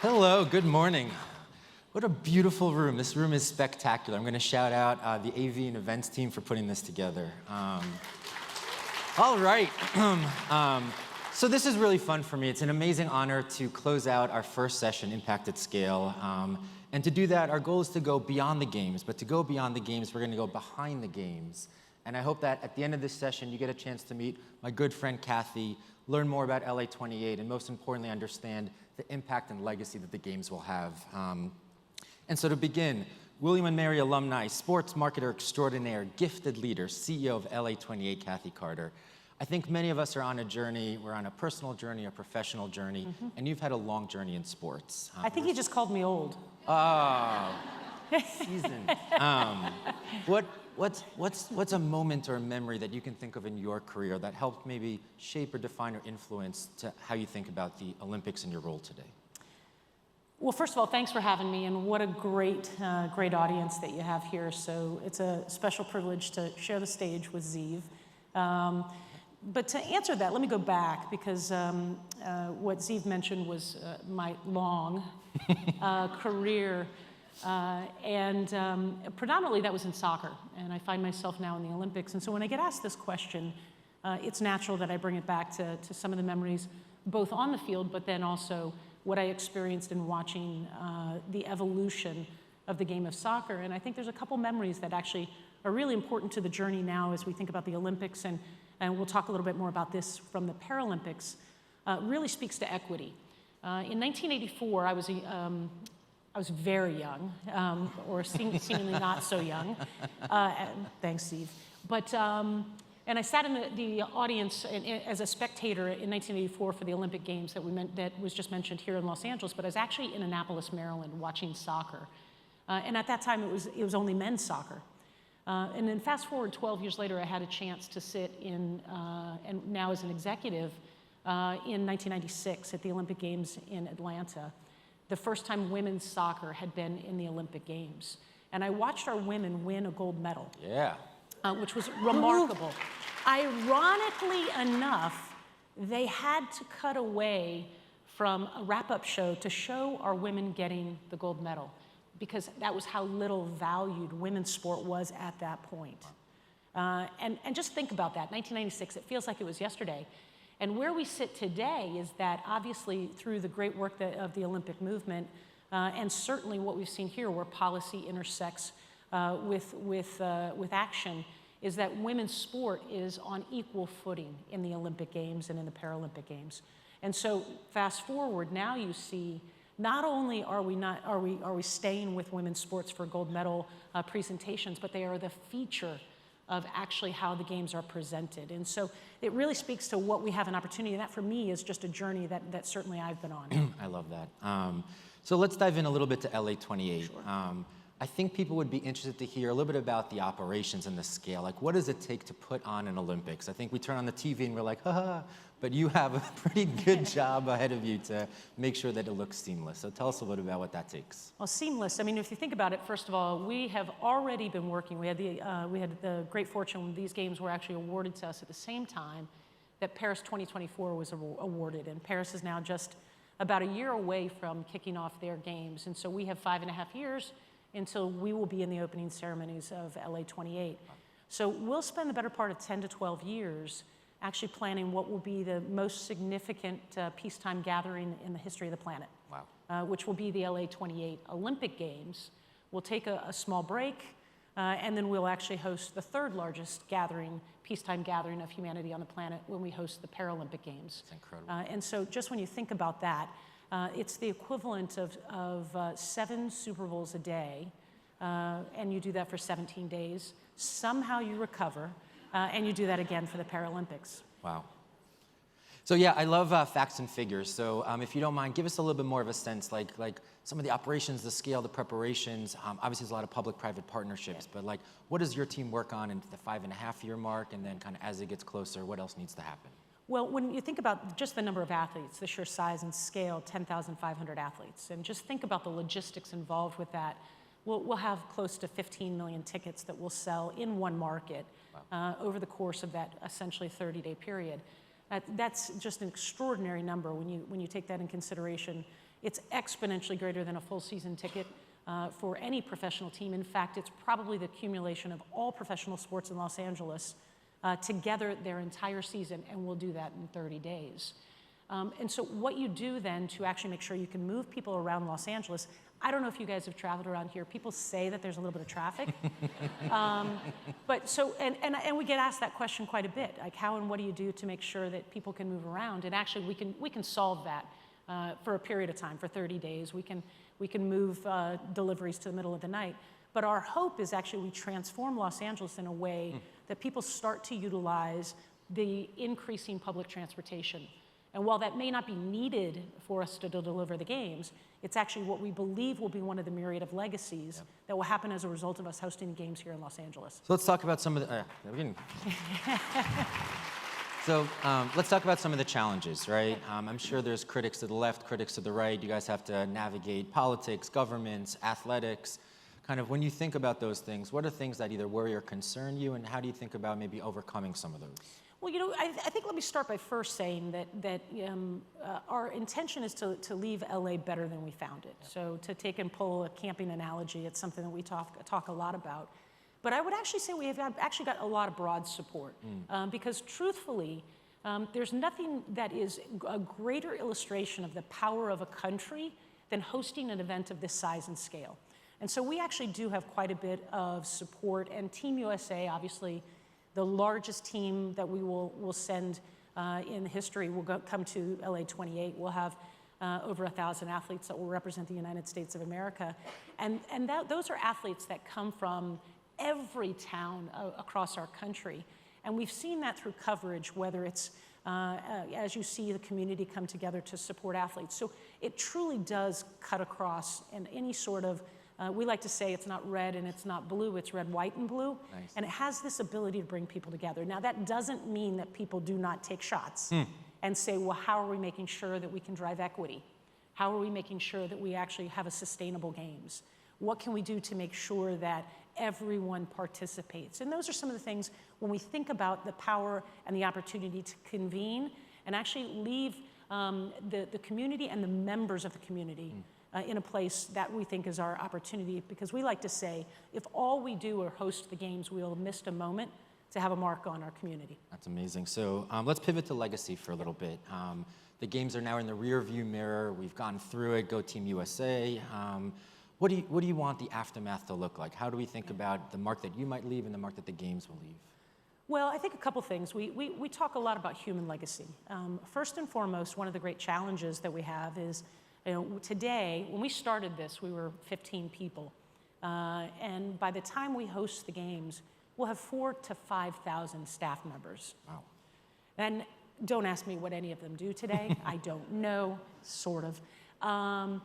Hello, good morning. What a beautiful room. This room is spectacular. I'm going to shout out the AV and events team for putting this together. All right. So this is really fun for me. It's an amazing honor to close out our first session, Impact at Scale. And to do that, our goal is to go beyond the games. But to go beyond the games, we're going to go behind the games. And I hope that at the end of this session, you get a chance to meet my good friend Kathy, learn more about LA28, and most importantly, understand the impact and legacy that the games will have. And so to begin, William & Mary alumni, sports marketer extraordinaire, gifted leader, CEO of LA28, Kathy Carter. I think many of us are on a journey. We're on a personal journey, a professional journey, and you've had a long journey in sports. I think he just called me old. Oh, seasoned. What's a moment or a memory that you can think of in your career that helped maybe shape or define or influence to how you think about the Olympics and your role today? Well, first of all, thanks for having me, and what a great audience that you have here. So it's a special privilege to share the stage with Zeev. But to answer that, let me go back, because what Zeev mentioned was my long career. And predominantly that was in soccer, and I find myself now in the Olympics. And so when I get asked this question, it's natural that I bring it back to some of the memories, both on the field, but then also what I experienced in watching the evolution of the game of soccer. And I think there's a couple memories that actually are really important to the journey now as we think about the Olympics, and we'll talk a little bit more about this from the Paralympics. Really speaks to equity. In 1984, I was very young, or seemingly not so young. Thanks, Steve. But, and I sat in the audience as a spectator in 1984 for the Olympic Games that was just mentioned here in Los Angeles, but I was actually in Annapolis, Maryland, watching soccer. And at that time, it was only men's soccer. And then fast forward 12 years later, I had a chance to sit in, and now as an executive, in 1996 at the Olympic Games in Atlanta. The first time women's soccer had been in the Olympic Games. And I watched our women win a gold medal. Yeah. Which was remarkable. Ironically enough, they had to cut away from a wrap-up show to show our women getting the gold medal, because that was how little valued women's sport was at that point. And just think about that, 1996, it feels like it was yesterday. And where we sit today is that obviously through the great work of the Olympic movement, and certainly what we've seen here where policy intersects with action, is that women's sport is on equal footing in the Olympic Games and in the Paralympic Games. And so fast forward, now you see not only are we staying with women's sports for gold medal presentations, but they are the feature of actually how the games are presented. And so it really speaks to what we have an opportunity, and that for me is just a journey that certainly I've been on. I love that. So let's dive in a little bit to LA28. Sure. I think people would be interested to hear a little bit about the operations and the scale. Like, what does it take to put on an Olympics? I think we turn on the TV and we're like, ha, but you have a pretty good job ahead of you to make sure that it looks seamless. So tell us a little bit about what that takes. Well, seamless, I mean, if you think about it, first of all, we have already been working. We had the great fortune when these games were actually awarded to us at the same time that Paris 2024 was awarded. And Paris is now just about a year away from kicking off their games. And so we have 5.5 years until we will be in the opening ceremonies of LA28. So we'll spend the better part of 10 to 12 years actually planning what will be the most significant peacetime gathering in the history of the planet. Wow. Which will be the LA28 Olympic Games. We'll take a small break, and then we'll actually host the third largest peacetime gathering of humanity on the planet when we host the Paralympic Games. That's incredible. And so just when you think about that, it's the equivalent of 7 Super Bowls a day, and you do that for 17 days. Somehow you recover, and you do that again for the Paralympics. Wow. So yeah, I love facts and figures. So if you don't mind, give us a little bit more of a sense, like some of the operations, the scale, the preparations. Obviously, there's a lot of public-private partnerships, but like, what does your team work on in the 5.5-year mark, and then kind of as it gets closer, what else needs to happen? Well, when you think about just the number of athletes, the sheer size and scale, 10,500 athletes, and just think about the logistics involved with that, we'll have close to 15 million tickets that we'll sell in one market. Wow. Over the course of that essentially 30-day period. That's just an extraordinary number when you take that in consideration. It's exponentially greater than a full season ticket for any professional team. In fact, it's probably the accumulation of all professional sports in Los Angeles together their entire season, and we'll do that in 30 days. And so what you do then to actually make sure you can move people around Los Angeles, I don't know if you guys have traveled around here. People say that there's a little bit of traffic. But so, and we get asked that question quite a bit, like how and what do you do to make sure that people can move around? And actually we can solve that for a period of time, for 30 days. We can move deliveries to the middle of the night. But our hope is actually we transform Los Angeles in a way that people start to utilize the increasing public transportation. And while that may not be needed for us to deliver the games, it's actually what we believe will be one of the myriad of legacies that will happen as a result of us hosting games here in Los Angeles. So let's talk about some of the, let's talk about some of the challenges, right? I'm sure there's critics to the left, critics to the right. You guys have to navigate politics, governments, athletics. Kind of when you think about those things, what are things that either worry or concern you, and how do you think about maybe overcoming some of those? Well, I think let me start by first saying that our intention is to leave LA better than we found it. So to take and pull a camping analogy, it's something that we talk a lot about. But I would actually say we have actually got a lot of broad support because truthfully, there's nothing that is a greater illustration of the power of a country than hosting an event of this size and scale. And so we actually do have quite a bit of support, and Team USA, obviously, the largest team that we will send in history will come to LA28. We'll have over 1,000 athletes that will represent the United States of America. And those are athletes that come from every town across our country. And we've seen that through coverage, whether it's as you see the community come together to support athletes. So it truly does cut across in any sort of we like to say it's not red and it's not blue, it's red, white, and blue. Nice. And it has this ability to bring people together. Now, that doesn't mean that people do not take shots and say, well, how are we making sure that we can drive equity? How are we making sure that we actually have a sustainable games? What can we do to make sure that everyone participates? And those are some of the things when we think about the power and the opportunity to convene and actually leave the community and the members of the community in a place that we think is our opportunity, because we like to say, if all we do are host the games, we'll have missed a moment to have a mark on our community. That's amazing. So let's pivot to legacy for a little bit. The games are now in the rear view mirror. We've gone through it, go Team USA. What do you want the aftermath to look like? How do we think about the mark that you might leave and the mark that the games will leave? Well, I think a couple things. We talk a lot about human legacy. First and foremost, one of the great challenges that we have is, today, when we started this, we were 15 people. And by the time we host the games, we'll have 4,000 to 5,000 staff members. Wow. And don't ask me what any of them do today. I don't know, sort of. And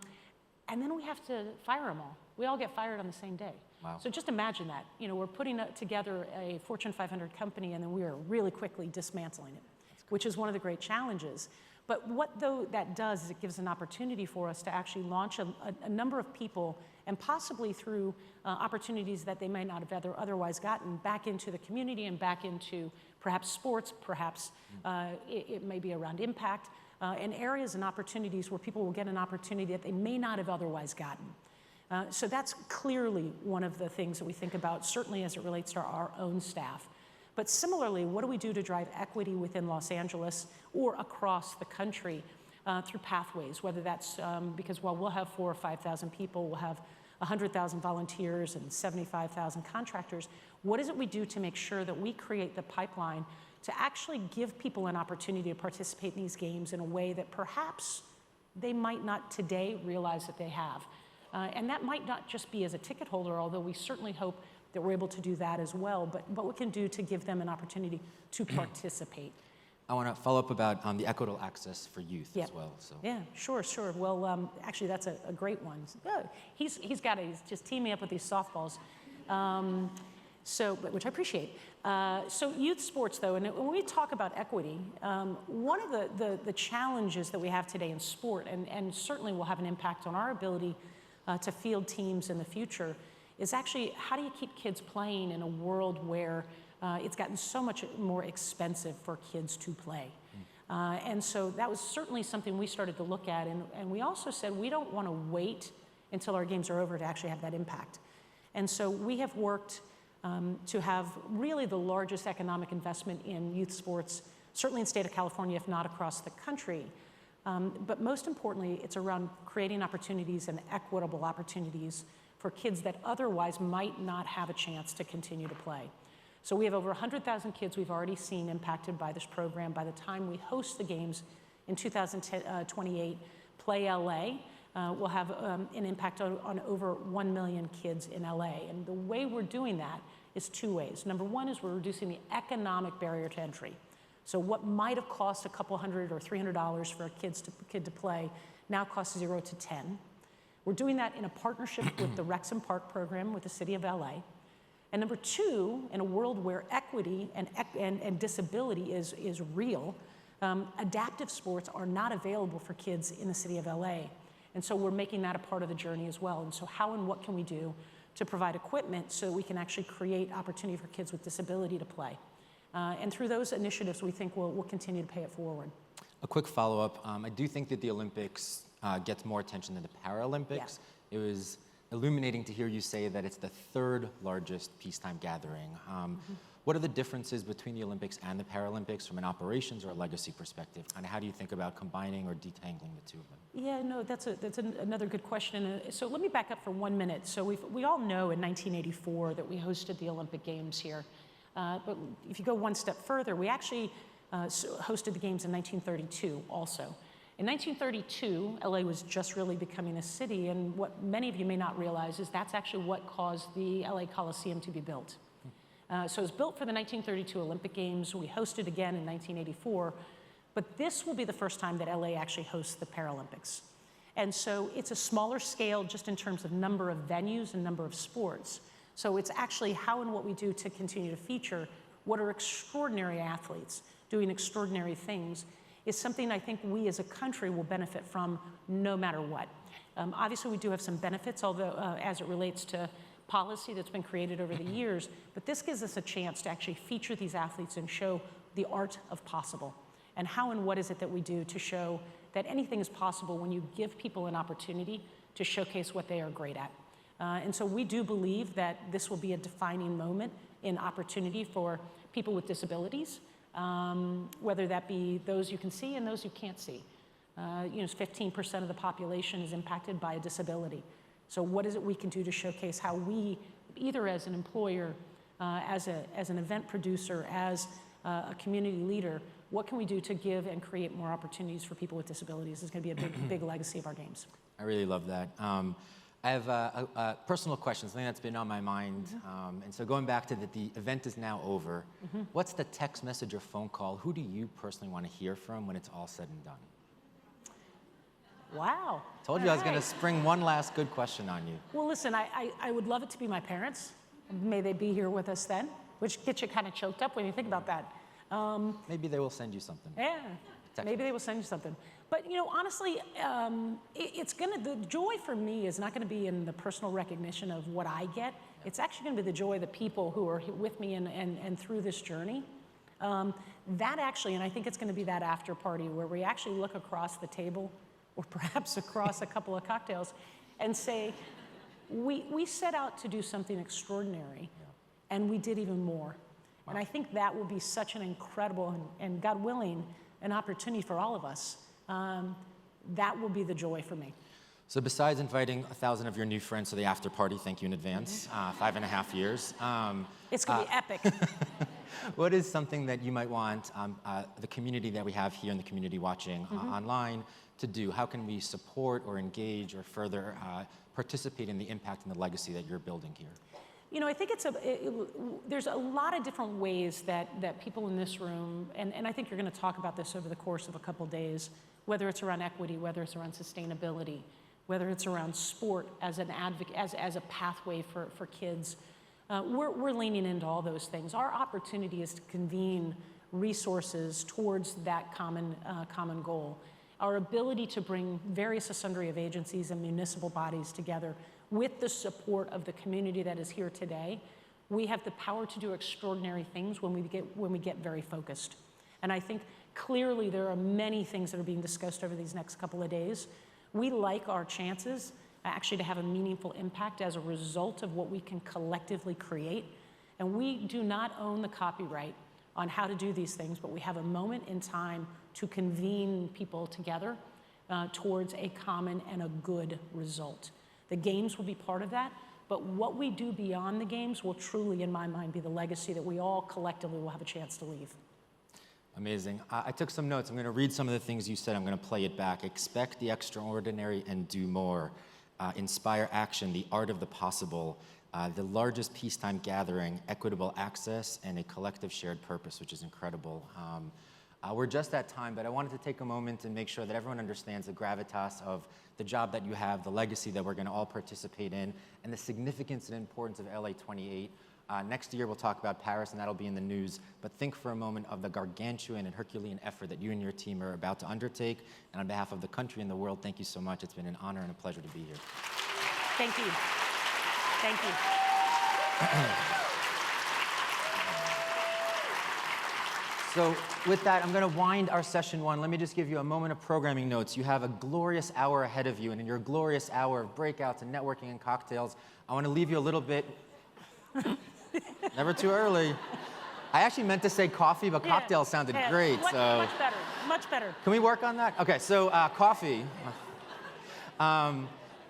then we have to fire them all. We all get fired on the same day. Wow. So just imagine that. We're putting together a Fortune 500 company, and then we are really quickly dismantling it, which is one of the great challenges. But what though that does is it gives an opportunity for us to actually launch a number of people, and possibly through opportunities that they might not have otherwise gotten, back into the community and back into perhaps sports, perhaps it may be around impact, and areas and opportunities where people will get an opportunity that they may not have otherwise gotten. So that's clearly one of the things that we think about, certainly as it relates to our own staff. But similarly, what do we do to drive equity within Los Angeles or across the country through pathways, whether that's because while we'll have 4,000 or 5,000 people, we'll have 100,000 volunteers and 75,000 contractors. What is it we do to make sure that we create the pipeline to actually give people an opportunity to participate in these games in a way that perhaps they might not today realize that they have? And that might not just be as a ticket holder, although we certainly hope that we're able to do that as well, but what we can do to give them an opportunity to participate. I want to follow up about the equitable access for youth as well. So. Yeah, sure. Well, actually, that's a great one. He's just teaming up with these softballs, which I appreciate. So youth sports, though, and when we talk about equity, one of the challenges that we have today in sport, and certainly will have an impact on our ability to field teams in the future, is actually how do you keep kids playing in a world where it's gotten so much more expensive for kids to play? And so that was certainly something we started to look at. And we also said we don't want to wait until our games are over to actually have that impact. And so we have worked to have really the largest economic investment in youth sports, certainly in the state of California, if not across the country. But most importantly, it's around creating opportunities and equitable opportunities for kids that otherwise might not have a chance to continue to play. So we have over 100,000 kids we've already seen impacted by this program. By the time we host the games in 2028, Play LA will have an impact on over 1 million kids in LA. And the way we're doing that is two ways. Number one is we're reducing the economic barrier to entry. So what might have cost a couple $100 or $300 for a kid to play now costs 0 to 10. We're doing that in a partnership with the Rexham Park program with the city of LA. And number two, in a world where equity and disability is real, adaptive sports are not available for kids in the city of LA. And so we're making that a part of the journey as well. And so how and what can we do to provide equipment so we can actually create opportunity for kids with disability to play? And through those initiatives, we think we'll continue to pay it forward. A quick follow-up. I do think that the Olympics gets more attention than the Paralympics. Yeah. It was illuminating to hear you say that it's the third largest peacetime gathering. What are the differences between the Olympics and the Paralympics from an operations or a legacy perspective? And how do you think about combining or detangling the two of them? Yeah, no, that's another good question. So let me back up for 1 minute. So we all know in 1984 that we hosted the Olympic Games here. But if you go one step further, we actually hosted the games in 1932 also. In 1932, LA was just really becoming a city, and what many of you may not realize is that's actually what caused the LA Coliseum to be built. So it was built for the 1932 Olympic Games. We hosted again in 1984, but this will be the first time that LA actually hosts the Paralympics. And so it's a smaller scale just in terms of number of venues and number of sports. So it's actually how and what we do to continue to feature what are extraordinary athletes doing extraordinary things is something I think we as a country will benefit from no matter what. Obviously, we do have some benefits, although as it relates to policy that's been created over the years, but this gives us a chance to actually feature these athletes and show the art of possible. And how and what is it that we do to show that anything is possible when you give people an opportunity to showcase what they are great at. And so we do believe that this will be a defining moment in opportunity for people with disabilities, whether that be those you can see and those you can't see. 15% of the population is impacted by a disability. So what is it we can do to showcase how we, either as an employer, as an event producer, as a community leader, what can we do to give and create more opportunities for people with disabilities? Is going to be a big legacy of our games. I really love that. I have a personal question, something that's been on my mind. And so going back to the event is now over, what's the text message or phone call? Who do you personally want to hear from when it's all said and done? Wow. Told you I was going to spring one last good question on you. Well, listen, I would love it to be my parents. May they be here with us then, which gets you kind of choked up when you think about that. Maybe they will send you something. Yeah, maybe they will send you something. But honestly, the joy for me is not going to be in the personal recognition of what I get. It's actually going to be the joy of the people who are with me and through this journey. That actually, and I think it's going to be that after party where we actually look across the table or perhaps across a couple of cocktails and say, we set out to do something extraordinary, and we did even more. Wow. And I think that will be such an incredible and God willing, an opportunity for all of us. That will be the joy for me. So besides inviting 1,000 of your new friends to the after party, thank you in advance, 5.5 years. It's going to be epic. What is something that you might want the community that we have here and the community watching online to do? How can we support or engage or further participate in the impact and the legacy that you're building here? I think there's a lot of different ways that people in this room, and I think you're going to talk about this over the course of a couple days, whether it's around equity, whether it's around sustainability, whether it's around sport as an advocate, as a pathway for kids. We're leaning into all those things. Our opportunity is to convene resources towards that common goal. Our ability to bring various sundry of agencies and municipal bodies together with the support of the community that is here today, we have the power to do extraordinary things when we get very focused. And I think Clearly, there are many things that are being discussed over these next couple of days. We like our chances actually to have a meaningful impact as a result of what we can collectively create. And we do not own the copyright on how to do these things, but we have a moment in time to convene people together towards a common and a good result. The games will be part of that, but what we do beyond the games will truly, in my mind, be the legacy that we all collectively will have a chance to leave. Amazing. I took some notes. I'm going to read some of the things you said. I'm going to play it back. Expect the extraordinary and do more. Inspire action, the art of the possible. The largest peacetime gathering, equitable access, and a collective shared purpose, which is incredible. We're just at time, but I wanted to take a moment and make sure that everyone understands the gravitas of the job that you have, the legacy that we're going to all participate in, and the significance and importance of LA28. Next year, we'll talk about Paris, and that'll be in the news. But think for a moment of the gargantuan and Herculean effort that you and your team are about to undertake. And on behalf of the country and the world, thank you so much. It's been an honor and a pleasure to be here. Thank you. Thank you. So with that, I'm going to wind our session one. Let me just give you a moment of programming notes. You have a glorious hour ahead of you, and in your glorious hour of breakouts and networking and cocktails, I want to leave you a little bit. Never too early. I actually meant to say coffee, but cocktails sounded great. Much better. Much better. Can we work on that? Okay, so coffee.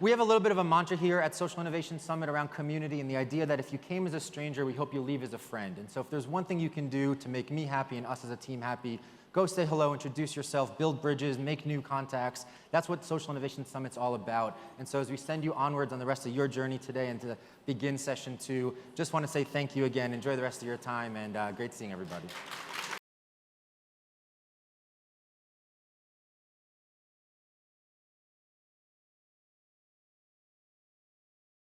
We have a little bit of a mantra here at Social Innovation Summit around community and the idea that if you came as a stranger, we hope you leave as a friend. And so if there's one thing you can do to make me happy and us as a team happy, go say hello, introduce yourself, build bridges, make new contacts. That's what Social Innovation Summit's all about. And so as we send you onwards on the rest of your journey today and to begin session two, just want to say thank you again. Enjoy the rest of your time, and great seeing everybody.